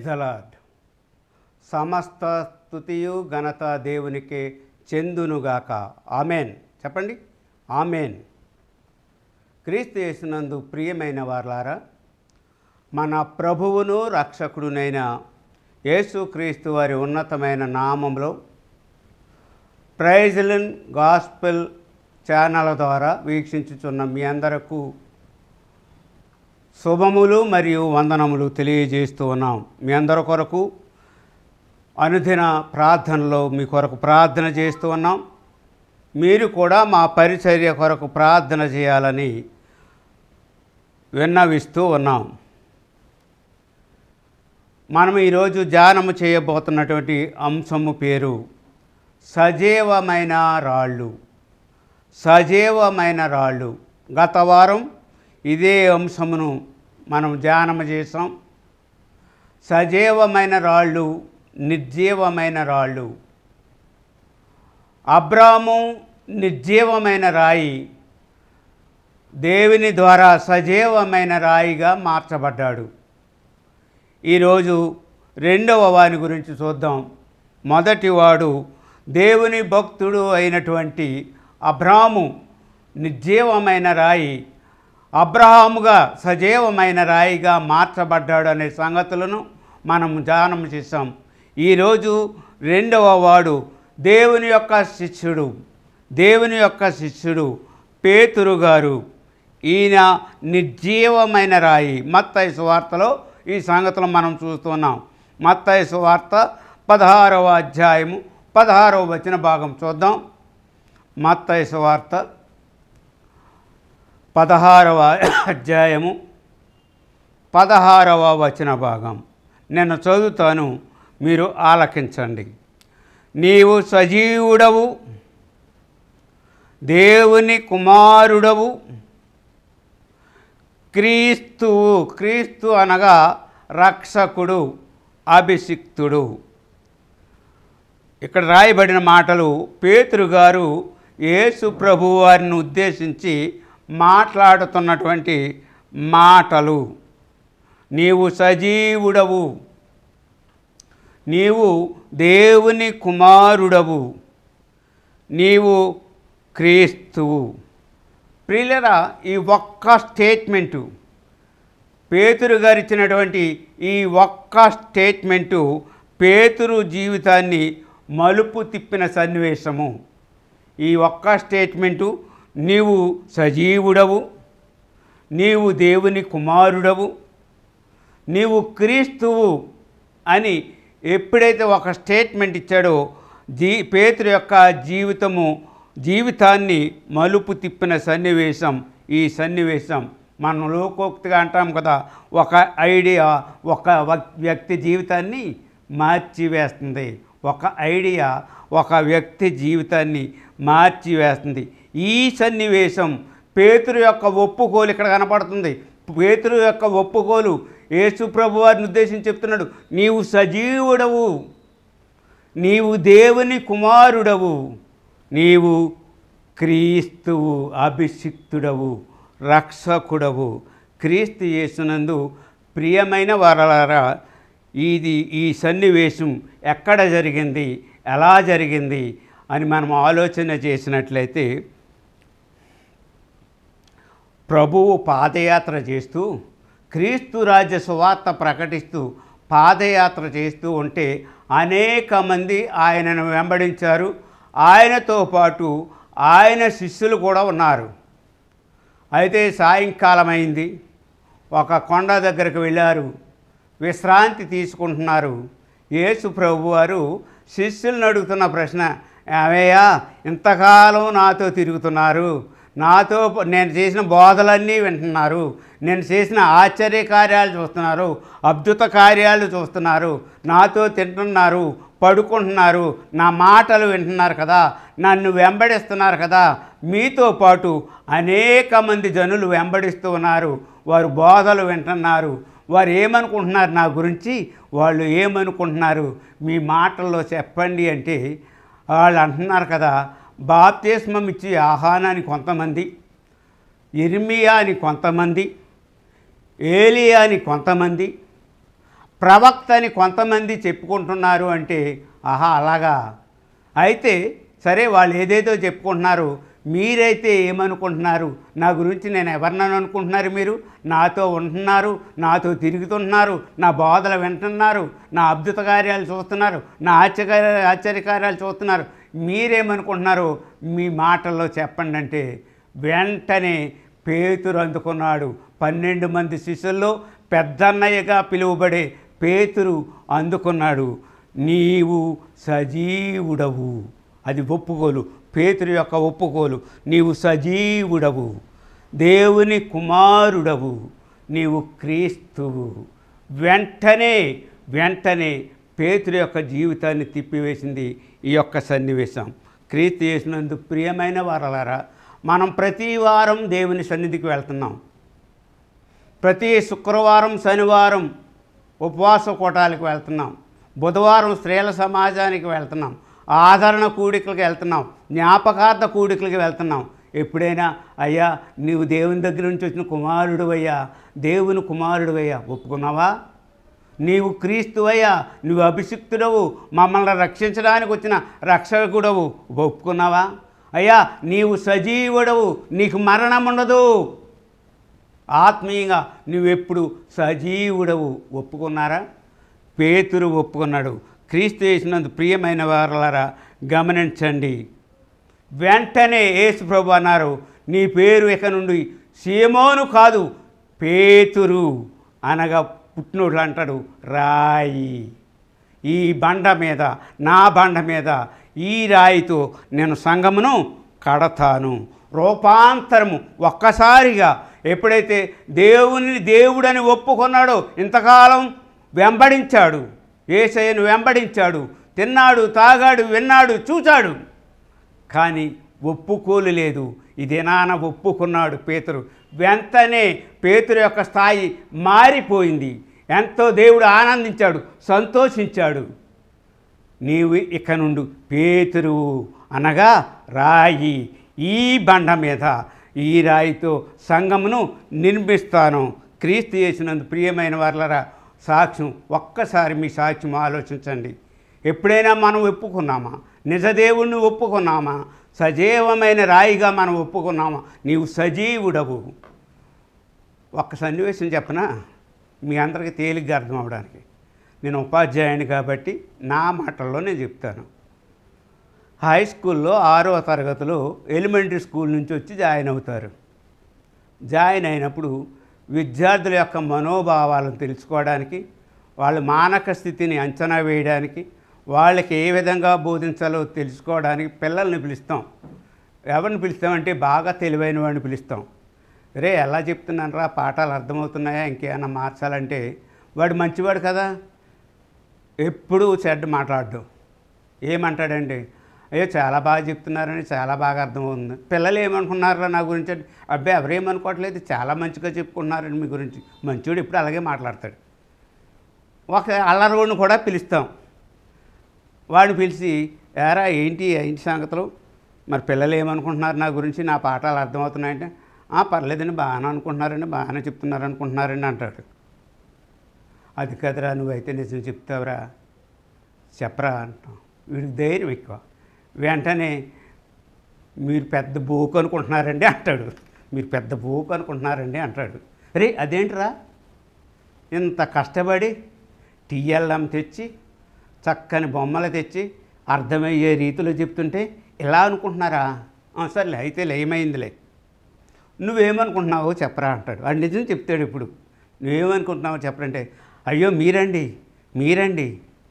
Praise the lord. సమస్త స్తుతియు ఘనత దేవునికే చెందునుగాక. ఆమెన్. చెప్పండి, ఆమెన్. క్రీస్తు యేసునందు ప్రియమైన వారలారా, మన ప్రభువును రక్షకుడునైన యేసుక్రీస్తు వారి ఉన్నతమైన నామంలో ప్రైజ్లిన్ గాస్పెల్ ఛానల్ ద్వారా వీక్షించుచున్న మీ అందరకు శుభములు మరియు వందనములు తెలియజేస్తూ ఉన్నాం. మీ అందరి కొరకు అనుదిన ప్రార్థనలో మీ కొరకు ప్రార్థన చేస్తూ ఉన్నాం. మీరు కూడా మా పరిచర్య కొరకు ప్రార్థన చేయాలని విన్నవిస్తూ ఉన్నాం. మనం ఈరోజు ధ్యానము చేయబోతున్నటువంటి అంశము పేరు సజీవమైన రాళ్ళు. సజీవమైన రాళ్ళు. గత వారం ఇదే అంశమును మనం ధ్యానము చేసాం. సజీవమైన రాళ్ళు, నిర్జీవమైన రాళ్ళు. అబ్రాము నిర్జీవమైన రాయి దేవుని ద్వారా సజీవమైన రాయిగా మార్చబడ్డాడు. ఈరోజు రెండవ వాని గురించి చూద్దాం. మొదటివాడు దేవుని భక్తుడు అయినటువంటి అబ్రాము నిర్జీవమైన రాయి అబ్రహాముగా సజీవమైన రాయిగా మార్చబడ్డాడు అనే సంగతులను మనం ధ్యానం చేసాం. ఈరోజు రెండవ వాడు దేవుని యొక్క శిష్యుడు పేతురు గారు. ఈయన నిర్జీవమైన రాయి. మత్తయి సువార్తలో ఈ సంగతులు మనం చూస్తున్నాం. మత్తయి సువార్త 16వ అధ్యాయము 16వ వచన భాగం చూద్దాం. మత్తయి సువార్త 16వ అధ్యాయము 16వ వచన భాగం నేను చదువుతాను, మీరు ఆలకించండి. నీవు సజీవుడవు, దేవుని కుమారుడవు, క్రీస్తు అనగా రక్షకుడు, అభిషిక్తుడు. ఇక్కడ రాయబడిన మాటలు పేతురు గారు యేసు ప్రభువు వారిని ఉద్దేశించి మాట్లాడుతున్నటువంటి మాటలు. నీవు సజీవుడవు, నీవు దేవుని కుమారుడవు, నీవు క్రీస్తువు. ప్రియులరా, ఈ ఒక్క స్టేట్మెంటు, పేతురు గారు ఇచ్చినటువంటి ఈ ఒక్క స్టేట్మెంటు పేతురు జీవితాన్ని మలుపు తిప్పిన సన్నివేశము. ఈ ఒక్క స్టేట్మెంటు, నీవు సజీవుడవు, నీవు దేవుని కుమారుడవు, నీవు క్రీస్తువు అని ఎప్పుడైతే ఒక స్టేట్మెంట్ ఇచ్చాడో పేతురు యొక్క జీవితాన్ని మలుపు తిప్పిన సన్నివేశం. ఈ సన్నివేశం మనం లోకోక్తిగా అంటాం కదా, ఒక ఐడియా ఒక వ్యక్తి జీవితాన్ని మార్చివేస్తుంది. ఒక ఐడియా ఒక వ్యక్తి జీవితాన్ని మార్చివేస్తుంది. ఈ సన్నివేశం పేతురు యొక్క ఒప్పుకోలు ఇక్కడ కనపడుతుంది. పేతురు యొక్క ఒప్పుకోలు యేసు ప్రభు వారిని ఉద్దేశించి చెప్తున్నాడు. నీవు సజీవుడవు, నీవు దేవుని కుమారుడవు, నీవు క్రీస్తువు, అభిషిక్తుడవు, రక్షకుడవు. క్రీస్తు యేసునందు ప్రియమైన వారలారా, ఈ సన్నివేశం ఎక్కడ జరిగింది, ఎలా జరిగింది అని మనం ఆలోచన చేసినట్లయితే, ప్రభువు పాదయాత్ర చేస్తూ క్రీస్తు రాజ్య సువార్త ప్రకటిస్తూ పాదయాత్ర చేస్తూ ఉంటే అనేక మంది ఆయనను వెంబడించారు. ఆయనతో పాటు ఆయన శిష్యులు కూడా ఉన్నారు. అయితే సాయంకాలం అయింది. ఒక కొండ దగ్గరకు వెళ్ళారు, విశ్రాంతి తీసుకుంటున్నారు. యేసు ప్రభు వారు శిష్యులను అడుగుతున్న ప్రశ్న, ఏమయ్యా ఇంతకాలం నాతో తిరుగుతున్నారు, నాతో నేను చేసిన బోధలన్నీ వింటున్నారు, నేను చేసిన ఆశ్చర్య కార్యాలు చూస్తున్నారు, అద్భుత కార్యాలు చూస్తున్నారు, నాతో తింటున్నారు, పడుకుంటున్నారు, నా మాటలు వింటున్నారు కదా, నన్ను వెంబడిస్తున్నారు కదా, మీతో పాటు అనేక మంది జనులు వెంబడిస్తూ ఉన్నారు, వారు బోధలు వింటున్నారు, వారు ఏమనుకుంటున్నారు నా గురించి, వాళ్ళు ఏమనుకుంటున్నారు మీ మాటల్లో చెప్పండి అంటే వాళ్ళు అంటున్నారు కదా, బాప్తిస్మం ఇచ్చి యోహాను అని కొంతమంది, ఇర్మియా అని కొంతమంది, ఏలియా అని కొంతమంది, ప్రవక్త అని కొంతమంది చెప్పుకుంటున్నారు అంటే, ఆహా అలాగా, అయితే సరే వాళ్ళు ఏదేదో చెప్పుకుంటున్నారు, మీరైతే ఏమనుకుంటున్నారు? నా గురించి నేను ఎవరినని అనుకుంటున్నారు? మీరు నాతో ఉంటున్నారు, నాతో తిరుగుతున్నారు, నా బోధలు వింటున్నారు, నా అద్భుత కార్యాలు చూస్తున్నారు, నా ఆశ్చర్యకార్యాలు చూస్తున్నారు, మీరేమనుకుంటున్నారు? మీ మాటల్లో చెప్పండి అంటే వెంటనే పేతురు అందుకున్నాడు. 12 మంది శిష్యుల్లో పెద్దన్నయ్యగా పిలువబడే పేతురు అందుకున్నాడు. నీవు సజీవుడవు. అది ఒప్పుకోలు, పేతురు యొక్క ఒప్పుకోలు. నీవు సజీవుడవు, దేవుని కుమారుడవు, నీవు క్రీస్తువు. వెంటనే పేతురు యొక్క జీవితాన్ని తిప్పివేసింది ఈ యొక్క సన్నివేశం. క్రీస్తు యేసునందు ప్రియమైన వారలారా, మనం ప్రతి వారం దేవుని సన్నిధికి వెళ్తున్నాం. ప్రతి శుక్రవారం, శనివారం ఉపవాస కూటాలకు వెళ్తున్నాం. బుధవారం స్త్రీల సమాజానికి వెళ్తున్నాం. ఆదరణ కూడికలకు వెళ్తున్నాం. జ్ఞాపకార్థ కూడికలకు వెళ్తున్నాం. ఎప్పుడైనా అయ్యా నీవు దేవుని దగ్గర నుంచి వచ్చిన కుమారుడు అయ్యా, దేవుని కుమారుడు అయ్యా ఒప్పుకున్నావా? నీవు క్రీస్తువయ్యా, నువ్వు అభిషిక్తుడవు, మమ్మల్ని రక్షించడానికి వచ్చిన రక్షకుడవు ఒప్పుకున్నావా? అయ్యా నీవు సజీవుడవు, నీకు మరణం ఉండదు, ఆత్మీయంగా నువ్వెప్పుడు సజీవుడవు ఒప్పుకున్నారా? పేతురు ఒప్పుకున్నాడు. క్రీస్తు యేసునందు ప్రియమైన వారలారా గమనించండి. వెంటనే యేసు ప్రభు అన్నారు, నీ పేరు ఇక నుండి సీమోను కాదు, పేతురు అనగా పుట్టినోడు అంటాడు రాయి. ఈ బండ మీద, నా బండ మీద, ఈ రాయితో నేను సంఘమును కడతాను. రూపాంతరము ఒక్కసారిగా ఎప్పుడైతే దేవుడని ఒప్పుకున్నాడో, ఇంతకాలం వెంబడించాడు, యేసయ్యను వెంబడించాడు, తిన్నాడు, తాగాడు, విన్నాడు, చూచాడు, కానీ ఒప్పుకోలు లేదు. ఇదే నాన్న ఒప్పుకున్నాడు పేతురు. వెంటనే పేతురు యొక్క స్థాయి మారిపోయింది. ఎంతో దేవుడు ఆనందించాడు, సంతోషించాడు. నీవు ఇక నుండి పేతురు అనగా రాయి, ఈ బండ మీద, ఈ రాయితో సంఘమును నిర్మిస్తాను. క్రీస్తు యేసునందు ప్రియమైన వారలారా సాక్ష్యం, ఒక్కసారి మీ సాక్ష్యం ఆలోచించండి. ఎప్పుడైనా మనం ఒప్పుకున్నామా? నిజదేవుణ్ణి ఒప్పుకున్నామా? సజీవమైన రాయిగా మనం ఒప్పుకున్నామా? నీవు సజీవుడవు. ఒక్క సన్నివేశం చెప్పనా మీ అందరికీ తేలిగ్గా అర్థం అవడానికి. నేను ఉపాధ్యాయుని కాబట్టి నా మాటల్లో నేను చెప్తాను. హై స్కూల్లో 6వ తరగతిలో ఎలిమెంటరీ స్కూల్ నుంచి వచ్చి జాయిన్ అవుతారు. జాయిన్ అయినప్పుడు విద్యార్థుల యొక్క మనోభావాలను తెలుసుకోవడానికి, వాళ్ళ మానక స్థితిని అంచనా వేయడానికి, వాళ్ళకి ఏ విధంగా బోధించాలో తెలుసుకోవడానికి పిల్లల్ని పిలుస్తాం. ఎవరిని పిలుస్తామంటే బాగా తెలివైన వాడిని పిలుస్తాం. రే ఎలా చెప్తున్నాను రా, పాఠాలు అర్థమవుతున్నాయా, ఇంకేమైనా మార్చాలంటే వాడు మంచివాడు కదా, ఎప్పుడూ చెడ్డ మాట్లాడడం. ఏమంటాడండి, అయ్యో చాలా బాగా చెప్తున్నారని, చాలా బాగా అర్థమవుతుంది. పిల్లలు ఏమనుకున్నారా నా గురించి? అబ్బాయి ఎవరేమనుకోవట్లేదు, చాలా మంచిగా చెప్పుకున్నారని మీ గురించి. మంచివాడు ఇప్పుడు అలాగే మాట్లాడతాడు. ఒక అల్లరోడిని కూడా పిలుస్తాం. వాడిని పిలిచి, ఏరా ఏంటి సంగతులు, మరి పిల్లలు ఏమనుకుంటున్నారు నా గురించి, నా పాఠాలు అర్థమవుతున్నాయంటే, పర్లేదండి బాగానే అనుకుంటున్నారండి, బాగానే చెప్తున్నారనుకుంటున్నారండి అంటాడు. అది కదరా, నువ్వైతే నిజం చెప్తావురా, చెప్పరా అంటాం. వీడికి ధైర్యం ఎక్కువ. వెంటనే మీరు పెద్ద బోకు అనుకుంటున్నారండి అంటాడు. మీరు పెద్ద బోకు అనుకుంటున్నారండి అంటాడు. రే అదేంటిరా, ఇంత కష్టపడి టీఎల్ఎం తెచ్చి, చక్కని బొమ్మలు తెచ్చి, అర్థమయ్యే రీతిలో చెప్తుంటే ఇలా అనుకుంటున్నారా? సర్లే అయితే ఏమైందిలే, నువ్వేమనుకుంటున్నావో చెప్పరా అంటాడు. వాడు నిజం చెప్తాడు. ఇప్పుడు నువ్వేమనుకుంటున్నావో చెప్పరంటే, అయ్యో మీరండి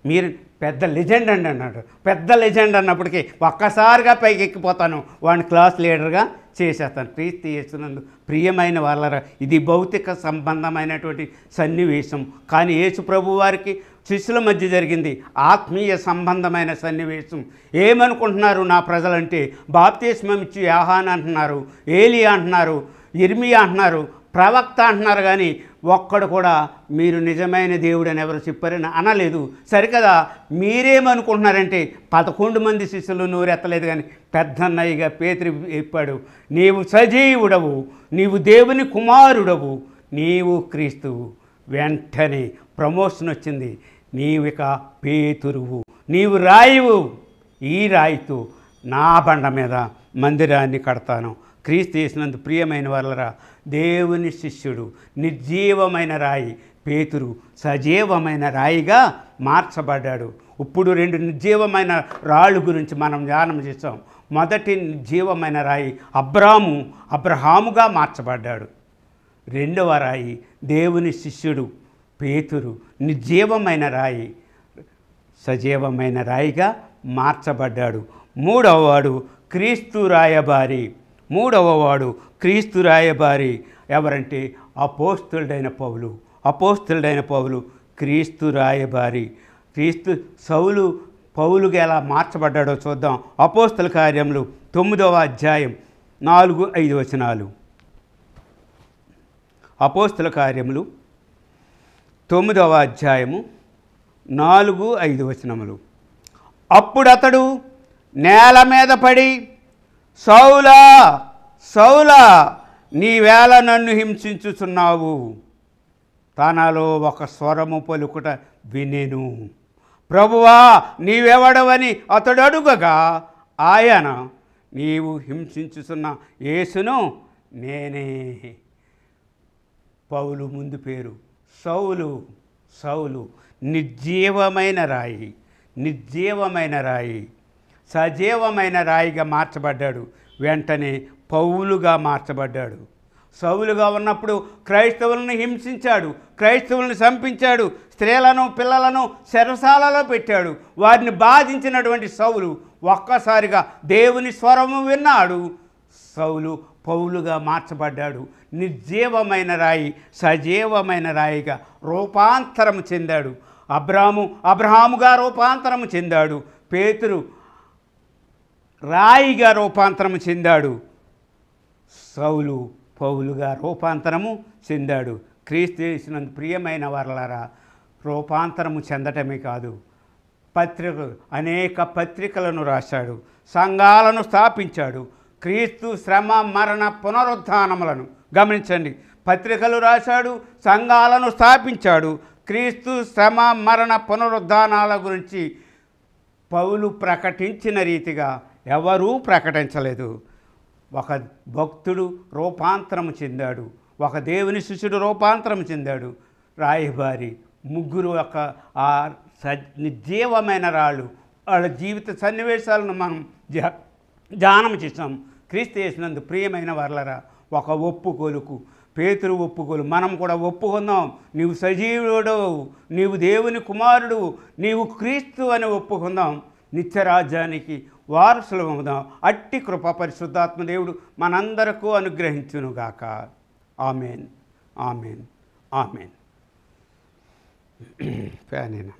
మీరు పెద్ద లెజెండ్ అండి అన్నాడు. పెద్ద లెజెండ్ అన్నప్పటికీ ఒక్కసారిగా పైకి ఎక్కిపోతాను, వాడిని క్లాస్ లీడర్గా చేసేస్తాను. క్రీస్తు యేసునందు ప్రియమైన వాళ్ళరా, ఇది భౌతిక సంబంధమైనటువంటి సన్నివేశం. కానీ యేసు ప్రభు వారికి శిష్యుల మధ్య జరిగింది ఆత్మీయ సంబంధమైన సన్నివేశం. ఏమనుకుంటున్నారు నా ప్రజలంటే, బాప్తిస్మం ఇచ్చి యోహాను అంటున్నారు, ఏలియా అంటున్నారు, ఇర్మియా అంటున్నారు, ప్రవక్త అంటున్నారు, కానీ ఒక్కడు కూడా మీరు నిజమైన దేవుడని ఎవరు చెప్పారని అనలేదు. సరికదా, మీరేమనుకుంటున్నారంటే 11 మంది శిష్యులు నోరెత్తలేదు, కానీ పెద్దన్నయ్యగా పేతురు చెప్పాడు, నీవు సజీవుడవు, నీవు దేవుని కుమారుడవు, నీవు క్రీస్తువు. వెంటనే ప్రమోషన్ వచ్చింది. నీవిక పేతురువు, నీవు రాయివు, ఈ రాయితో నా బండ మీద మందిరాన్ని కడతాను. క్రీస్తు యేసునందు ప్రియమైన వాళ్ళరా, దేవుని శిష్యుడు, నిర్జీవమైన రాయి పేతురు సజీవమైన రాయిగా మార్చబడ్డాడు. ఇప్పుడు 2 నిర్జీవమైన రాళ్ళు గురించి మనం ధ్యానం చేస్తాం. మొదటి నిర్జీవమైన రాయి అబ్రహాముగా మార్చబడ్డాడు. రెండవ రాయి దేవుని శిష్యుడు పేతురు నిర్జీవమైన రాయి సజీవమైన రాయిగా మార్చబడ్డాడు. మూడవ వాడు క్రీస్తు రాయబారి ఎవరంటే అపోస్తలుడైన పౌలు క్రీస్తు రాయబారి. పౌలుగా ఎలా మార్చబడ్డాడో చూద్దాం. అపోస్తల కార్యములు 9వ అధ్యాయం 4-5 వచనాలు. అపోస్తల కార్యములు 9వ అధ్యాయము 4-5 వచనములు. అప్పుడు అతడు నేల మీద పడి, సౌలా సౌలా, నీవేళ నన్ను హింసించుచున్నావు? తనలో ఒక స్వరము పలుకుట వినెను. ప్రభువా, నీవెవడవని అతడు అడుగగా ఆయన, నీవు హింసించుచున్న యేసును నేనే. పౌలు ముందు పేరు సౌలు. నిర్జీవమైన రాయి సజీవమైన రాయిగా మార్చబడ్డాడు. వెంటనే పౌలుగా మార్చబడ్డాడు. సౌలుగా ఉన్నప్పుడు క్రైస్తవులను హింసించాడు, క్రైస్తవులను చంపించాడు, స్త్రీలను పిల్లలను చెరసాలలో పెట్టాడు. వారిని బాధించినటువంటి సౌలు ఒక్కసారిగా దేవుని స్వరము విన్నాడు. సౌలు పౌలుగా మార్చబడ్డాడు. నిర్జీవమైన రాయి సజీవమైన రాయిగా రూపాంతరము చెందాడు. అబ్రహాముగా రూపాంతరము చెందాడు. పేతురు రాయిగా రూపాంతరము చెందాడు. సౌలు పౌలుగా రూపాంతరము చెందాడు. క్రీస్తు యేసునందు ప్రియమైన వారలారా, రూపాంతరము చెందటమే కాదు, అనేక పత్రికలను రాశాడు, సంఘాలను స్థాపించాడు. క్రీస్తు శ్రమ మరణ పునరుత్థానములను గమనించండి. పత్రికలు రాశాడు, సంఘాలను స్థాపించాడు. క్రీస్తు శ్రమ మరణ పునరుద్ధానాల గురించి పౌలు ప్రకటించిన రీతిగా ఎవరూ ప్రకటించలేదు. ఒక భక్తుడు రూపాంతరము చెందాడు, ఒక దేవుని శిష్యుడు రూపాంతరం చెందాడు. రాయబారి ముగ్గురు నిర్జీవమైన రాళ్ళు, వాళ్ళ జీవిత సన్నివేశాలను మనం ధ్యానం చేసాం. క్రీస్తు యేసునందు ప్రియమైన వారలారా, ఒక ఒప్పుకోలుకు పేతురు ఒప్పుకోలు మనం కూడా ఒప్పుకుందాం. నీవు సజీవుడు, నీవు దేవుని కుమారుడు, నీవు క్రీస్తు అని ఒప్పుకుందాం. నిత్యరాజ్యానికి వారసులు అవుదాం. అట్టి కృప పరిశుద్ధాత్మ దేవుడు మనందరకు అనుగ్రహించునుగాక. ఆమెన్. ఫ్యానేనా.